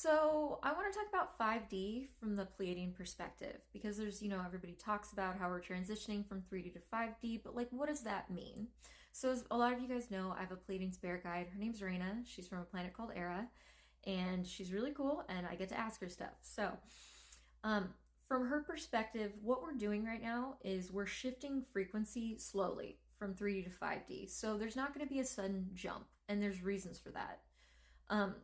So I want to talk about 5D from the Pleiadian perspective because there's, everybody talks about how we're transitioning from 3D to 5D, but like, what does that mean? So as a lot of you guys know, I have a Pleiadian spirit guide. Her name's Raina. She's from a planet called Era, and she's really cool, and I get to ask her stuff. So, from her perspective, what we're doing right now is we're shifting frequency slowly from 3D to 5D. So there's not going to be a sudden jump, and there's reasons for that.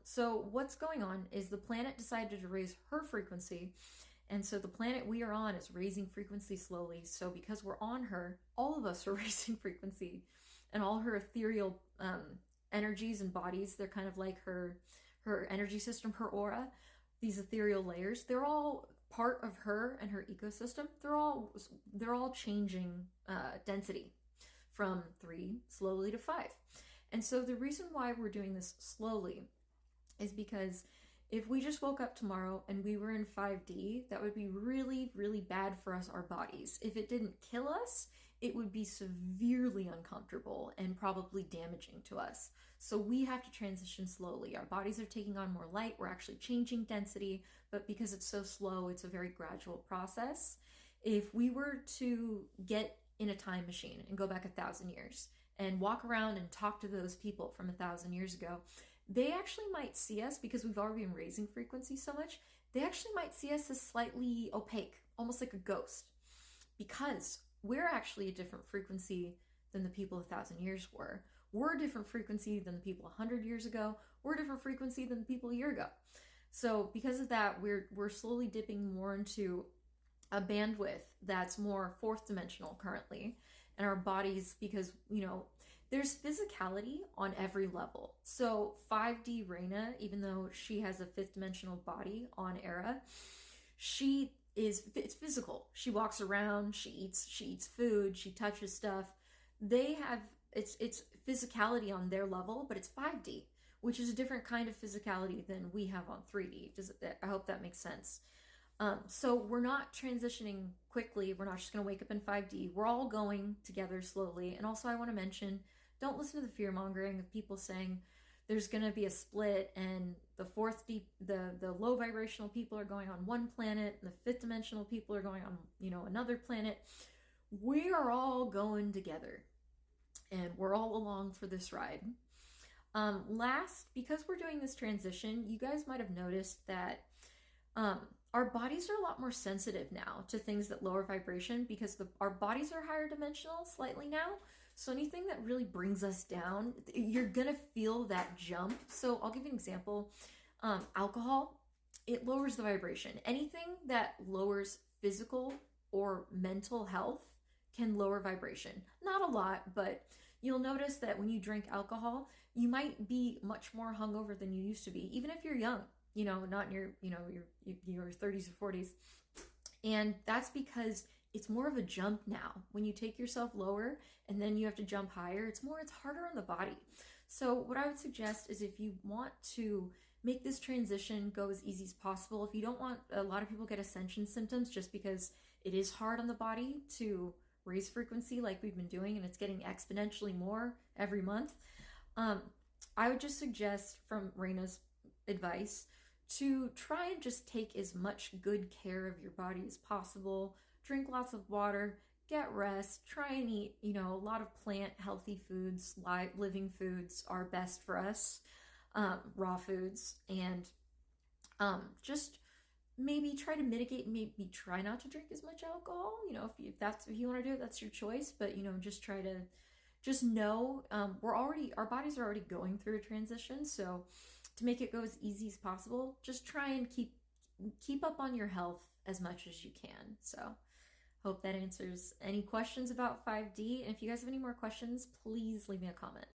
So what's going on is the planet decided to raise her frequency, and so the planet we are on is raising frequency slowly. So because we're on her, all of us are raising frequency, and all her ethereal energies and bodies, they're kind of like her energy system, her aura, these ethereal layers, they're all part of her and her ecosystem. They're all changing density from 3 slowly to 5. And so the reason why we're doing this slowly is because if we just woke up tomorrow and we were in 5D, that would be really, really bad for us, our bodies. If it didn't kill us, it would be severely uncomfortable and probably damaging to us. So we have to transition slowly. Our bodies are taking on more light. We're actually changing density, but because it's so slow, it's a very gradual process. If we were to get in a time machine and go back 1,000 years and walk around and talk to those people from 1,000 years ago, they actually might see us, because we've already been raising frequency so much, they actually might see us as slightly opaque, almost like a ghost, because we're actually a different frequency than the people 1,000 years were. We're a different frequency than the people 100 years ago. We're a different frequency than the people a year ago. So because of that, we're slowly dipping more into a bandwidth that's more fourth dimensional currently. And our bodies, because, there's physicality on every level. So 5D Reina, even though she has a fifth dimensional body on Era, it's physical. She walks around, she eats food, she touches stuff. It's physicality on their level, but it's 5D, which is a different kind of physicality than we have on 3D. I hope that makes sense. So we're not transitioning quickly. We're not just going to wake up in 5D. We're all going together slowly. And also I want to mention, don't listen to the fearmongering of people saying there's going to be a split and the low vibrational people are going on one planet and the fifth dimensional people are going on, another planet. We are all going together and we're all along for this ride. Last, because we're doing this transition, you guys might have noticed that our bodies are a lot more sensitive now to things that lower vibration, because our bodies are higher dimensional slightly now. So anything that really brings us down, you're gonna feel that jump. So I'll give you an example. Alcohol, it lowers the vibration. Anything that lowers physical or mental health can lower vibration. Not a lot, but you'll notice that when you drink alcohol, you might be much more hungover than you used to be, even if you're young. Not in your 30s or 40s. And that's because it's more of a jump now. When you take yourself lower and then you have to jump higher, it's harder on the body. So what I would suggest is, if you want to make this transition go as easy as possible, if you don't want, a lot of people get ascension symptoms just because it is hard on the body to raise frequency like we've been doing, and it's getting exponentially more every month. I would just suggest, from Raina's advice, to try and just take as much good care of your body as possible. Drink lots of water, get rest, try and eat, a lot of plant healthy foods. Living foods are best for us, raw foods, and just maybe try to mitigate, maybe try not to drink as much alcohol. If you want to do it, that's your choice, but just know our bodies are already going through a transition. So to make it go as easy as possible, just try and keep up on your health as much as you can. So hope that answers any questions about 5D. And if you guys have any more questions, please leave me a comment.